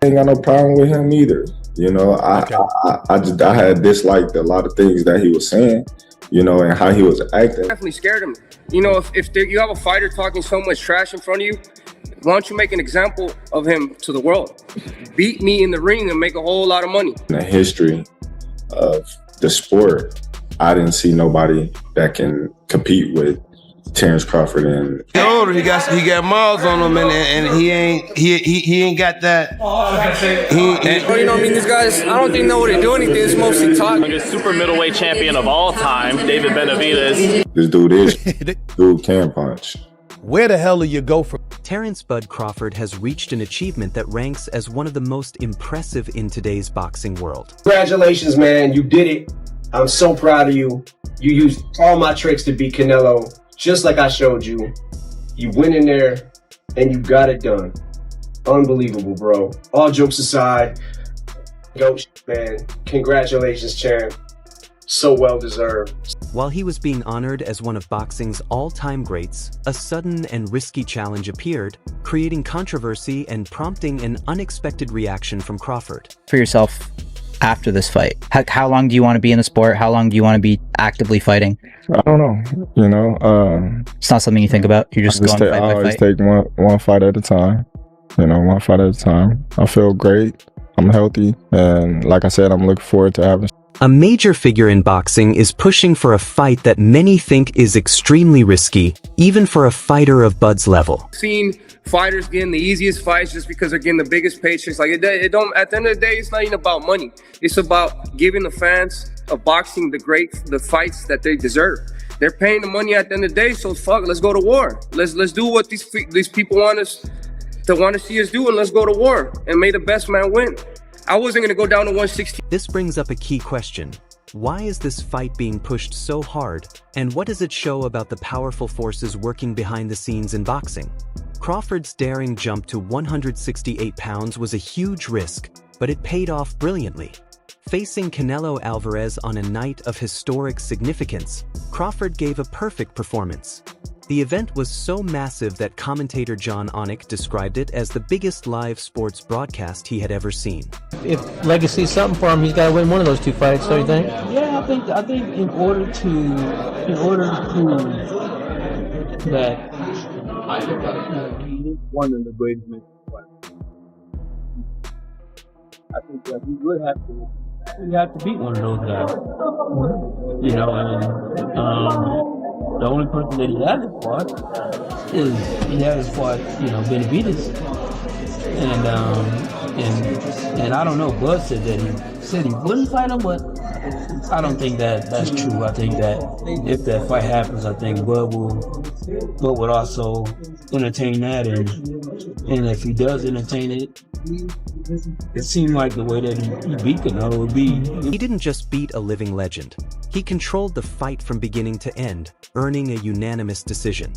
ain't got no problem with him either. You know, I had disliked a lot of things that he was saying, you know, and how he was acting. Definitely scared him. You know, if you have a fighter talking so much trash in front of you, why don't you make an example of him to the world? Beat me in the ring and make a whole lot of money. In the history of the sport, I didn't see nobody that can compete with Terence Crawford. And older, he got miles on him, and he ain't got that. You know, I mean, these guys, I don't think know what they do anything. It's mostly talk. Super middleweight champion of all time, David Benavidez. This dude can punch. Where the hell do you go from? Terence "Bud" Crawford has reached an achievement that ranks as one of the most impressive in today's boxing world. Congratulations, man. You did it. I'm so proud of you. You used all my tricks to beat Canelo, just like I showed you. You went in there and you got it done. Unbelievable, bro. All jokes aside, go, man. Congratulations, champ. So well deserved. While he was being honored as one of boxing's all-time greats, a sudden and risky challenge appeared, creating controversy and prompting an unexpected reaction from Crawford. For yourself, after this fight, how long do you want to be in the sport? How long do you want to be actively fighting? I don't know. You know, it's not something you think about. You're just going fight by fight. I always take one fight at a time. You know, one fight at a time. I feel great. I'm healthy, and like I said, I'm looking forward to having. A major figure in boxing is pushing for a fight that many think is extremely risky, even for a fighter of Bud's level. Seen fighters getting the easiest fights just because they're getting the biggest paychecks. Like it don't. At the end of the day, it's not even about money. It's about giving the fans of boxing the fights that they deserve. They're paying the money at the end of the day, so fuck. Let's go to war. Let's do what these people want to see us do, and let's go to war and may the best man win. I wasn't going to go down to 160. This brings up a key question. Why is this fight being pushed so hard, and what does it show about the powerful forces working behind the scenes in boxing? Crawford's daring jump to 168 pounds was a huge risk, but it paid off brilliantly. Facing Canelo Alvarez on a night of historic significance, Crawford gave a perfect performance. The event was so massive that commentator John Onik described it as the biggest live sports broadcast he had ever seen. If legacy is something for him, he's got to win one of those two fights, don't you think? Yeah, I think in order to prove that he is one of the greatest men fighters, I think that we would have to beat one of those guys. You know, and the only person that he hasn't fought is Benavidez, and I don't know. Bud said he wouldn't fight him, but I don't think that's true. I think that if that fight happens, I think Bud would also entertain that, and if he does entertain it, it seemed like the way that he beat Canelo would be. He didn't just beat a living legend. He controlled the fight from beginning to end, earning a unanimous decision.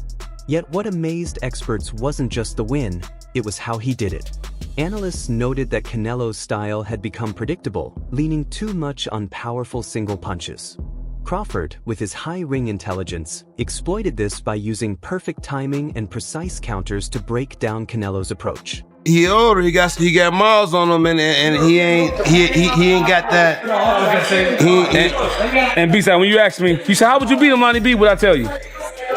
Yet what amazed experts wasn't just the win, it was how he did it. Analysts noted that Canelo's style had become predictable, leaning too much on powerful single punches. Crawford, with his high ring intelligence, exploited this by using perfect timing and precise counters to break down Canelo's approach. He older, he got miles on him, and he ain't got that. And B-side, when you asked me, you said, how would you beat him, Lonnie B? What'd I tell you?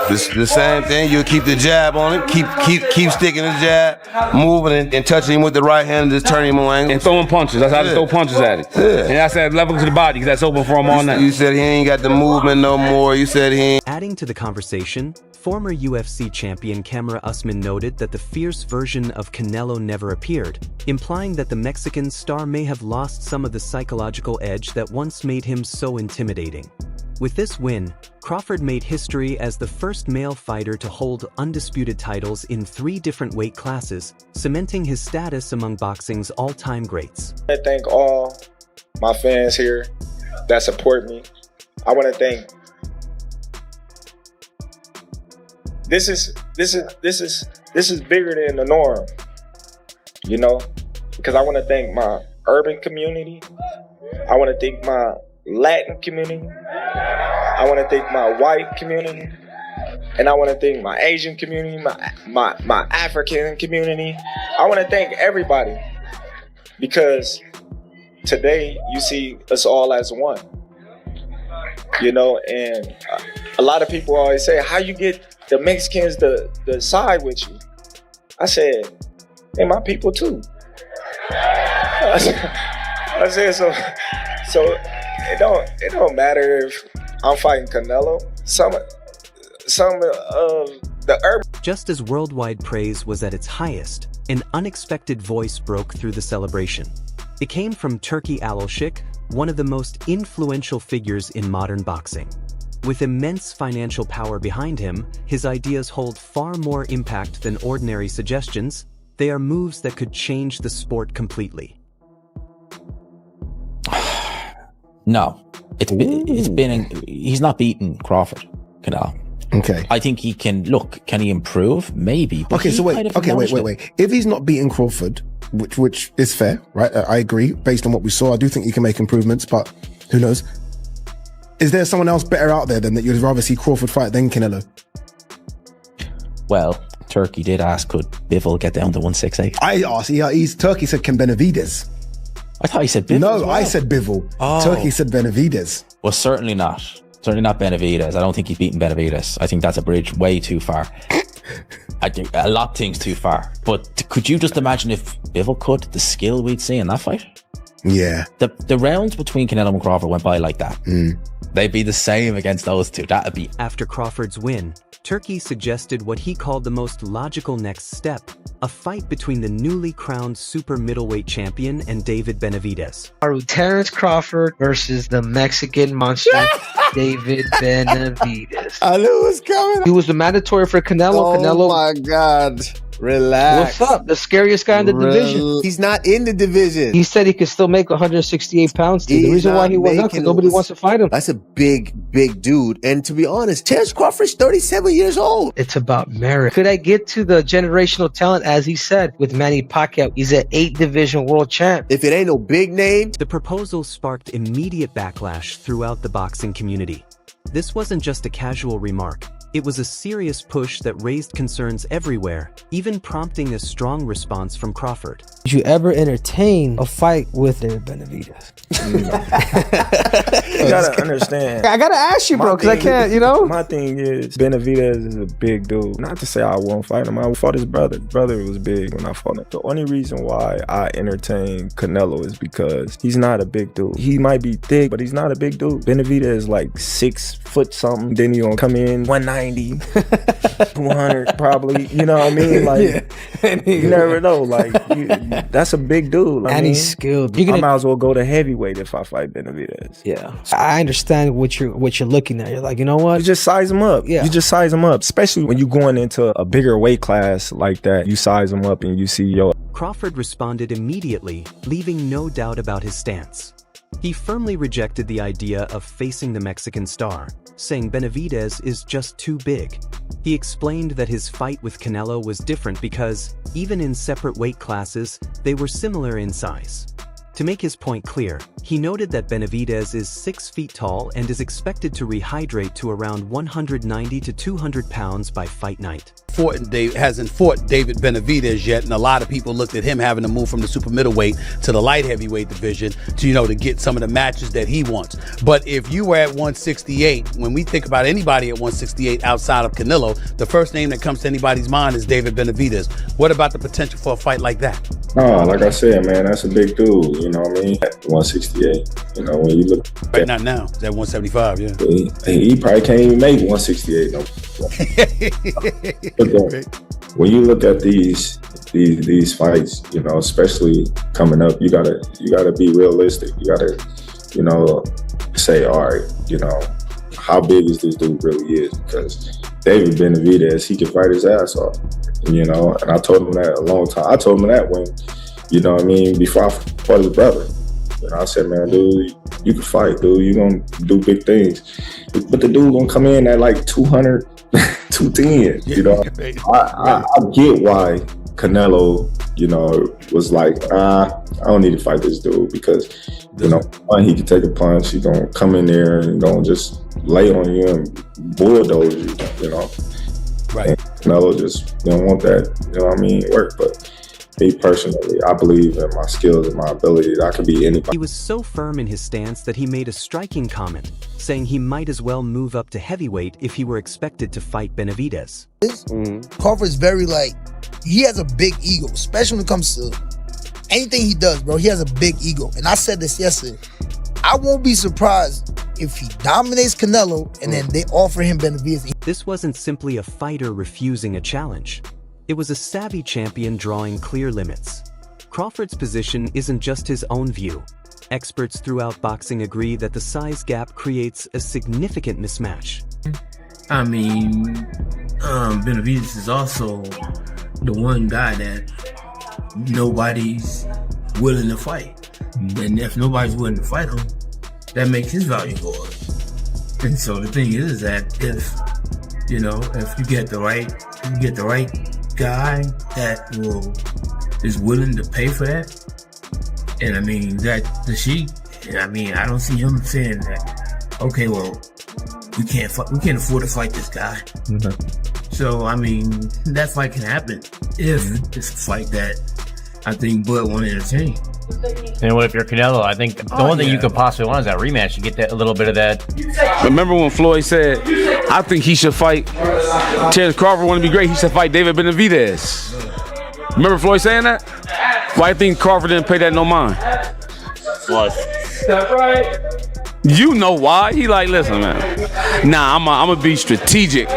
The same thing. You'll keep the jab on him, keep sticking the jab, moving and touching him with the right hand, and just turning him on angles. And throwing punches. That's how to throw punches at it. Yeah. And I said level to the body because that's open for him all night. You said he ain't got the movement no more. You said he ain't. Adding to the conversation, former UFC champion Kamaru Usman noted that the fierce version of Canelo never appeared, implying that the Mexican star may have lost some of the psychological edge that once made him so intimidating. With this win, Crawford made history as the first male fighter to hold undisputed titles in 3 different weight classes, cementing his status among boxing's all-time greats. I thank all my fans here that support me. I want to thank. This is bigger than the norm, you know, because I want to thank my urban community. I want to thank my Latin community. I want to thank my white community, and I want to thank my Asian community, my African community. I want to thank everybody because today you see us all as one, you know, and a lot of people always say, how you get the Mexicans to side with you? I said, they my people too. I said, so it don't matter if I'm fighting Canelo. Some of the urban. Just as worldwide praise was at its highest, an unexpected voice broke through the celebration. It came from Turki Alashik, one of the most influential figures in modern boxing. With immense financial power behind him, his ideas hold far more impact than ordinary suggestions. They are moves that could change the sport completely. No, he's not beaten Crawford, Canelo. Okay. I think he can, can he improve? Maybe. Okay, so wait. If he's not beating Crawford, which is fair, right? I agree. Based on what we saw, I do think he can make improvements, but who knows? Is there someone else better out there than that you'd rather see Crawford fight than Canelo? Well, Turkey did ask, could Bivol get down to 168? I asked, Turkey said, can Benavidez? I thought he said Bivol. No, as well. I said Bivol. Oh. Turkey said Benavidez. Well, certainly not. Certainly not Benavidez. I don't think he's beaten Benavidez. I think that's a bridge way too far. I think a lot of things too far. But could you just imagine if Bivol could, the skill we'd see in that fight? Yeah. The rounds between Canelo and Crawford went by like that. They'd be the same against those two. That'd be... After Crawford's win, Turkey suggested what he called the most logical next step, a fight between the newly crowned super middleweight champion and David Benavidez. Terence Crawford versus the Mexican monster, David Benavidez. I knew it was coming. He was the mandatory for Canelo. Oh my God. Relax. What's up? The scariest guy in the division. He's not in the division. He said he could still make 168 pounds. The reason why he was not, because nobody wants to fight him. That's a big dude. And to be honest, Terence Crawford's 37 years old. It's about merit. Could I get to the generational talent, as he said, with Manny Pacquiao? He's an 8-division world champ. If it ain't no big name. The proposal sparked immediate backlash throughout the boxing community. This wasn't just a casual remark. It was a serious push that raised concerns everywhere, even prompting a strong response from Crawford. Did you ever entertain a fight with David Benavidez? You gotta understand. I gotta ask you, bro, because I can't, My thing is, Benavidez is a big dude. Not to say I won't fight him. I fought his brother. His brother was big when I fought him. The only reason why I entertain Canelo is because he's not a big dude. He might be thick, but he's not a big dude. Benavidez is like 6 foot something. Then he gonna come in 190, 200 probably. You know what I mean? Like, you never know. Like, that's a big dude. And he's skilled. I might as well go to heavyweight if I fight Benavidez. Yeah, I understand what you're looking at. You're like, you know what? You just size him up. Yeah, you just size him up. Especially when you're going into a bigger weight class like that. You size him up and you see Crawford responded immediately, leaving no doubt about his stance. He firmly rejected the idea of facing the Mexican star, saying Benavidez is just too big. He explained that his fight with Canelo was different because, even in separate weight classes, they were similar in size. To make his point clear, he noted that Benavidez is 6 feet tall and is expected to rehydrate to around 190 to 200 pounds by fight night. Hasn't fought David Benavidez yet, and a lot of people looked at him having to move from the super middleweight to the light heavyweight division to get some of the matches that he wants. But if you were at 168, when we think about anybody at 168 outside of Canelo, the first name that comes to anybody's mind is David Benavidez. What about the potential for a fight like that? Oh, like I said, man, that's a big dude. You know what I mean? At 168. When you look. Right, not now. It's at 175. Yeah. He probably can't even make 168. No. When you look at these fights, especially coming up, you gotta be realistic. You gotta, say, all right, how big is this dude really is? Because David Benavidez, he can fight his ass off, and I told him that a long time. I told him that when, before I fought his brother. I said, man, dude, you can fight, dude. You gonna do big things. But the dude gonna come in at like 200, 210, I get why Canelo, was like, I don't need to fight this dude because, one, he can take a punch. He's gonna come in there and gonna just lay on you and bulldoze you, Right. And Canelo just don't want that, work. But Me personally, I believe in my skills and my ability. I could be anybody. He was so firm in his stance that he made a striking comment, saying he might as well move up to heavyweight if he were expected to fight Benavidez. Crawford's very he has a big ego, especially when it comes to anything he does, bro. He has a big ego. And I said this yesterday. I won't be surprised if he dominates Canelo and then they offer him Benavidez. This wasn't simply a fighter refusing a challenge. It was a savvy champion drawing clear limits. Crawford's position isn't just his own view. Experts throughout boxing agree that the size gap creates a significant mismatch. I mean, Benavidez is also the one guy that nobody's willing to fight. And if nobody's willing to fight him, that makes his value go up. And so the thing is that if you get the right guy that is willing to pay for that, and I mean that the Sheik, I don't see him saying that, okay, well, we can't afford to fight this guy. So I mean, that fight can happen if it's a fight that I think Bud won't entertain. And what if you're Canelo? I think the only thing you could possibly want is that rematch to get that a little bit of that. Remember when Floyd said, I think he should fight Terence Crawford, want to be great, he should fight David Benavidez. Remember Floyd saying that? Why I think Crawford didn't pay that no mind? What? That's right. You know why? He like, listen, man. Nah, I'm gonna be strategic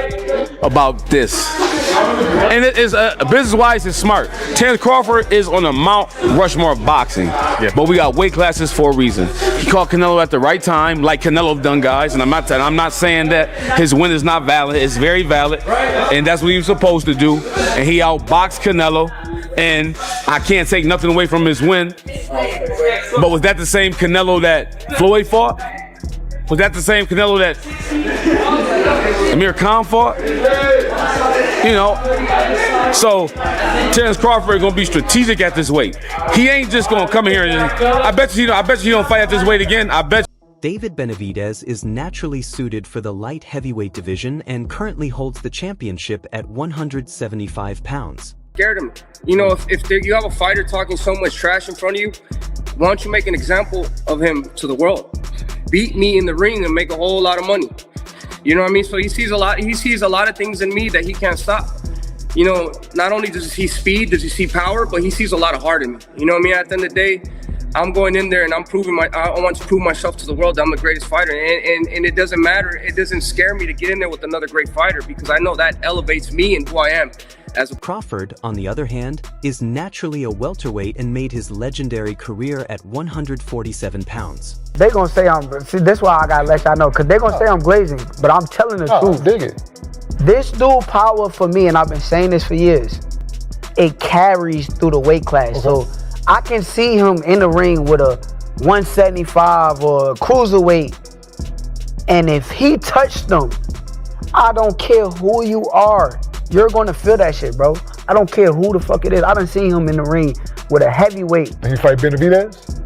about this. And it is business-wise, it's smart. Terence Crawford is on the Mount Rushmore of boxing, but we got weight classes for a reason. He caught Canelo at the right time, like Canelo done, guys. And I'm not saying that his win is not valid. It's very valid, and that's what he was supposed to do. And he outboxed Canelo, and I can't take nothing away from his win. But was that the same Canelo that Floyd fought? Was that the same Canelo that Amir Khan fought? So Terence Crawford is gonna be strategic at this weight. He ain't just gonna come here and I bet you don't fight at this weight again. I bet. David Benavidez is naturally suited for the light heavyweight division and currently holds the championship at 175 pounds. Scared him. If you have a fighter talking so much trash in front of you, why don't you make an example of him to the world? Beat me in the ring and make a whole lot of money. You know what I mean? So he sees a lot of things in me that he can't stop. Not only does he see speed, does he see power, but he sees a lot of heart in me. You know what I mean? At the end of the day, I'm going in there and I want to prove myself to the world that I'm the greatest fighter. And it doesn't matter. It doesn't scare me to get in there with another great fighter because I know that elevates me and who I am. Crawford, on the other hand, is naturally a welterweight and made his legendary career at 147 pounds. They gonna say this is why I gotta let y'all know, cause they gonna say I'm glazing, but I'm telling the truth. Dig it. This dude power for me, and I've been saying this for years, it carries through the weight class. So I can see him in the ring with a 175 or a cruiserweight, and if he touched them, I don't care who you are, you're gonna feel that shit, bro. I don't care who the fuck it is. I done seen him in the ring with a heavyweight. And you fight Benavidez?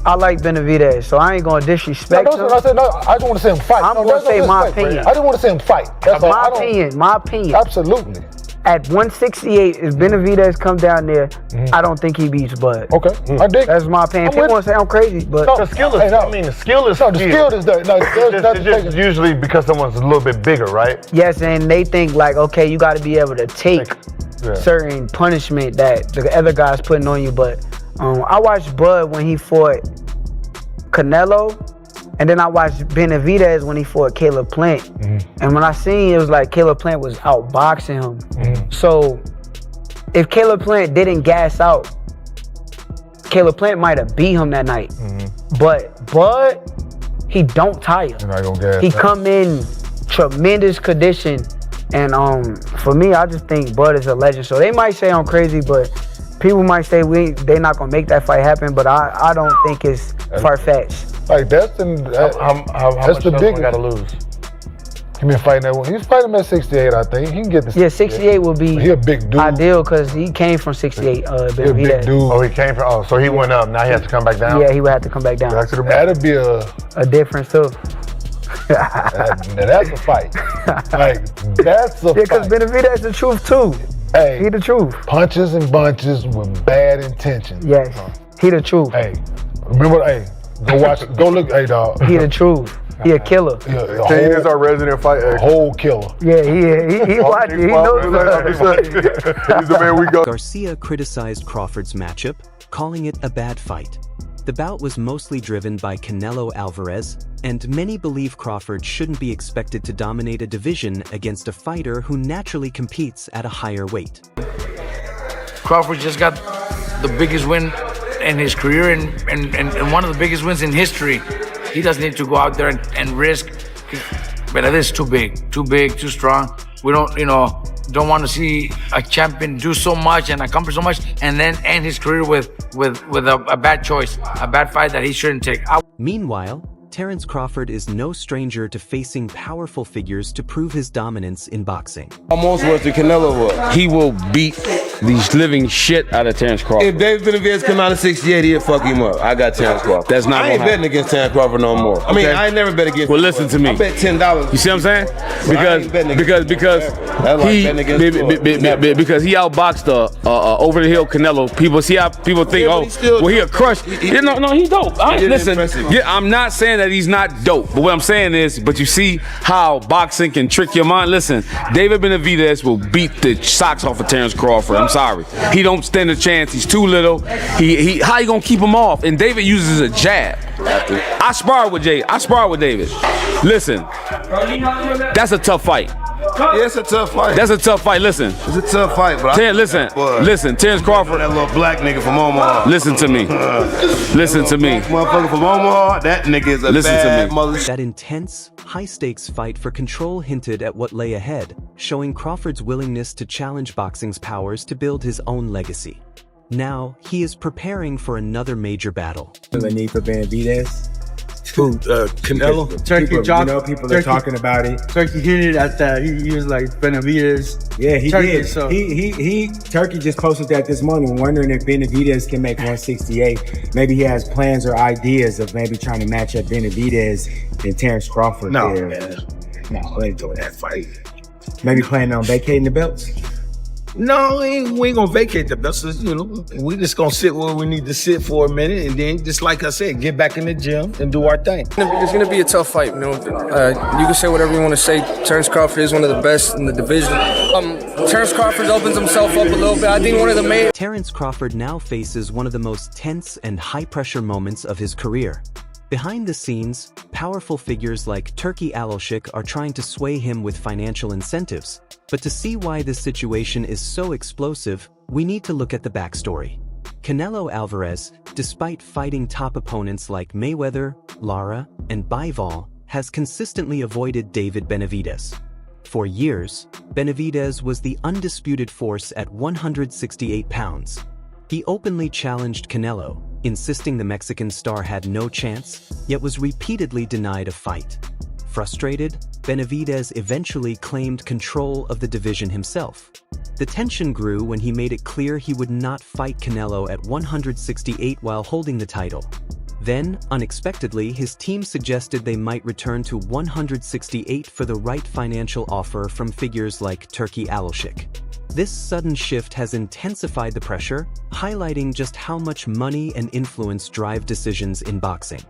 I like Benavidez, so I ain't gonna disrespect him. I just want to see him fight. I'm gonna say my opinion. I just want to see him fight. That's my opinion. Absolutely. At 168, if Benavidez come down there, I don't think he beats Bud. Okay, I dig. That's my opinion. People want to say I'm crazy, but the skill is. The skill is. The skill is there. It's usually because someone's a little bit bigger, right? Yes, and they think like, okay, you got to be able to take certain punishment that the other guy's putting on you. But I watched Bud when he fought Canelo. And then I watched Benavidez when he fought Caleb Plant. And when I seen it was like Caleb Plant was outboxing him. So if Caleb Plant didn't gas out, Caleb Plant might have beat him that night. But Bud, he don't tire. He come in tremendous condition. And for me, I just think Bud is a legend. So they might say I'm crazy, but people might say they're not gonna make that fight happen, but I don't think it's far-fetched. Like that's how the much big got to lose. He been fighting that one. He's fighting him at 68, I think. He can get the 68 will be he a big dude. Ideal because he came from 68. He a big dude. Oh, he came from. Oh, so he went up. Now he has to come back down. Yeah, he would have to come back down. That'd be a difference too. That's a fight. Like that's a fight. Because Benavidez is the truth too. Hey, he the truth. Punches and bunches with bad intentions. Yes, he the truth. Hey, remember, hey, go watch, go look, hey, dog. He the truth. He a killer. Yeah, Kane is our resident fighter. Whole killer. Yeah, he watching. He knows He's the man we go. Garcia criticized Crawford's matchup, calling it a bad fight. The bout was mostly driven by Canelo Alvarez, and many believe Crawford shouldn't be expected to dominate a division against a fighter who naturally competes at a higher weight. Crawford just got the biggest win in his career and one of the biggest wins in history. He doesn't need to go out there and risk. But it is too big, too strong. We don't, don't want to see a champion do so much and accomplish so much and then end his career with a bad choice, a bad fight that he shouldn't take. Meanwhile, Terence Crawford is no stranger to facing powerful figures to prove his dominance in boxing. Almost what the Canelo was. He will beat the living shit out of Terence Crawford. If David Benavidez come out of 68, he'll fuck him up. I got Terence Crawford. That's not I ain't betting against Terence Crawford no more. I mean, I ain't never bet against him. Well, listen to me. I bet $10. You see what I'm saying? Because he outboxed over the hill Canelo. People see how people think, he'll crush. No, he's dope. Listen, I'm not saying that he's not dope, but what I'm saying is, but you see how boxing can trick your mind. Listen, David Benavidez will beat the socks off of Terence Crawford. I'm sorry, he don't stand a chance. He's too little. How you gonna keep him off? And David uses a jab. I sparred with David. Listen, that's a tough fight. Yeah, it's a tough fight. That's a tough fight. Listen, it's a tough fight, but listen, Terence Crawford. That little black nigga from Omaha. Listen to me. Listen to me. Motherfucker from Omaha. That nigga is a bad mother. That intense, high-stakes fight for control hinted at what lay ahead, showing Crawford's willingness to challenge boxing's powers to build his own legacy. Now, he is preparing for another major battle. The need for Benavidez. Canelo? Turkey people are talking about it. Turkey hinted at that. He was like, Benavidez. Yeah, he Turkey, did. So. Turkey just posted that this morning, wondering if Benavidez can make 168. Maybe he has plans or ideas of maybe trying to match up Benavidez and Terence Crawford. No, there. man. No, I ain't doing that fight. Maybe planning on vacating the belts. No, we ain't gonna vacate the belts. We just gonna sit where we need to sit for a minute, and then, just like I said, get back in the gym and do our thing. It's gonna be a tough fight. You can say whatever you want to say. Terence Crawford is one of the best in the division. Terence Crawford opens himself up a little bit. I think one of the main. Terence Crawford now faces one of the most tense and high-pressure moments of his career. Behind the scenes, powerful figures like Turkey Alashik are trying to sway him with financial incentives. But to see why this situation is so explosive, we need to look at the backstory. Canelo Alvarez, despite fighting top opponents like Mayweather, Lara, and Bivol, has consistently avoided David Benavidez. For years, Benavidez was the undisputed force at 168 pounds. He openly challenged Canelo, insisting the Mexican star had no chance, yet was repeatedly denied a fight. Frustrated, Benavidez eventually claimed control of the division himself. The tension grew when he made it clear he would not fight Canelo at 168 while holding the title. Then, unexpectedly, his team suggested they might return to 168 for the right financial offer from figures like Turkey Alashik. This sudden shift has intensified the pressure, highlighting just how much money and influence drive decisions in boxing.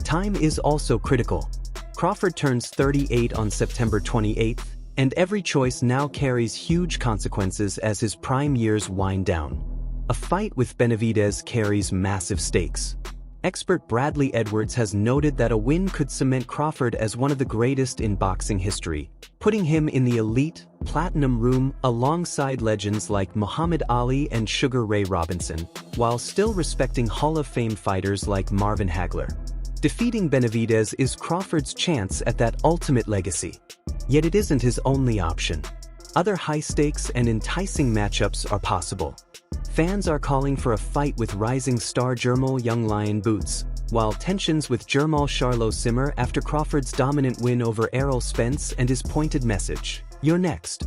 Time is also critical. Crawford turns 38 on September 28th, and every choice now carries huge consequences as his prime years wind down. A fight with Benavidez carries massive stakes. Expert Bradley Edwards has noted that a win could cement Crawford as one of the greatest in boxing history, putting him in the elite, platinum room alongside legends like Muhammad Ali and Sugar Ray Robinson, while still respecting Hall of Fame fighters like Marvin Hagler. Defeating Benavidez is Crawford's chance at that ultimate legacy. Yet it isn't his only option. Other high-stakes and enticing matchups are possible. Fans are calling for a fight with rising star Jermall Young Lion Boots, while tensions with Jermall Charlo simmer after Crawford's dominant win over Errol Spence and his pointed message, "You're next."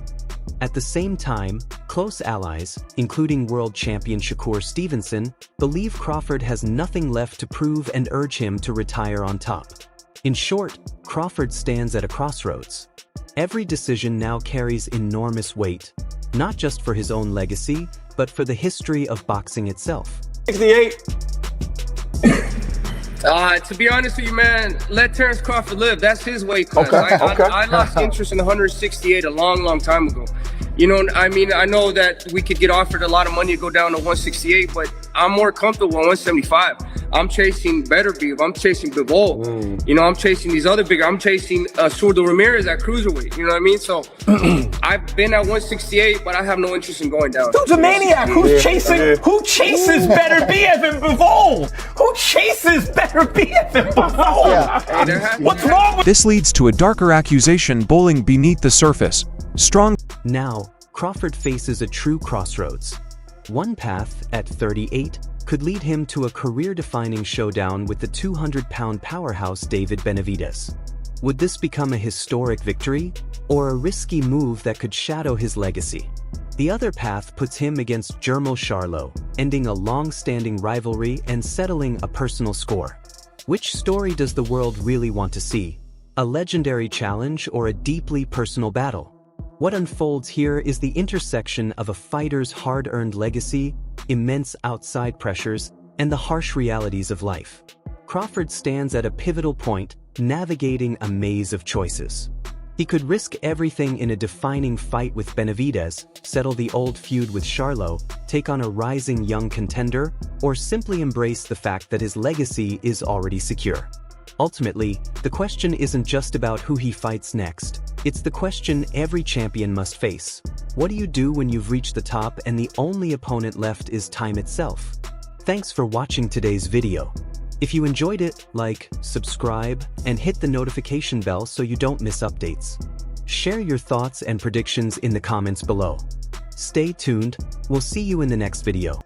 At the same time, close allies, including world champion Shakur Stevenson, believe Crawford has nothing left to prove and urge him to retire on top. In short, Crawford stands at a crossroads. Every decision now carries enormous weight. not just for his own legacy, but for the history of boxing itself. 68. To be honest with you, man, let Terence Crawford live. That's his weight class. I lost interest in 168 a long time ago. You know, I mean, I know that we could get offered a lot of money to go down to 168, but I'm more comfortable at 175. I'm chasing better beef. I'm chasing Bivol. You know, I'm chasing these other bigger. I'm chasing Zurdo Ramirez at cruiserweight. You know what I mean? So I've been at 168, but I have no interest in going down. Dude's a maniac. Who's chasing? Who chases better BF than Bivol? Who chases better BF than Bivol? What's wrong with This leads to a darker accusation boiling beneath the surface. Strong. Now, Crawford faces a true crossroads. One path, at 38, could lead him to a career-defining showdown with the 200-pound powerhouse David Benavidez. Would this become a historic victory, or a risky move that could shadow his legacy? The other path puts him against Jermall Charlo, ending a long-standing rivalry and settling a personal score. Which story does the world really want to see? A legendary challenge or a deeply personal battle? What unfolds here is the intersection of a fighter's hard-earned legacy, immense outside pressures, and the harsh realities of life. Crawford stands at a pivotal point, navigating a maze of choices. He could risk everything in a defining fight with Benavidez, settle the old feud with Charlo, take on a rising young contender, or simply embrace the fact that his legacy is already secure. Ultimately, the question isn't just about who he fights next. It's the question every champion must face. What do you do when you've reached the top and the only opponent left is time itself? Thanks for watching today's video. If you enjoyed it, like, subscribe, and hit the notification bell so you don't miss updates. Share your thoughts and predictions in the comments below. Stay tuned. We'll see you in the next video.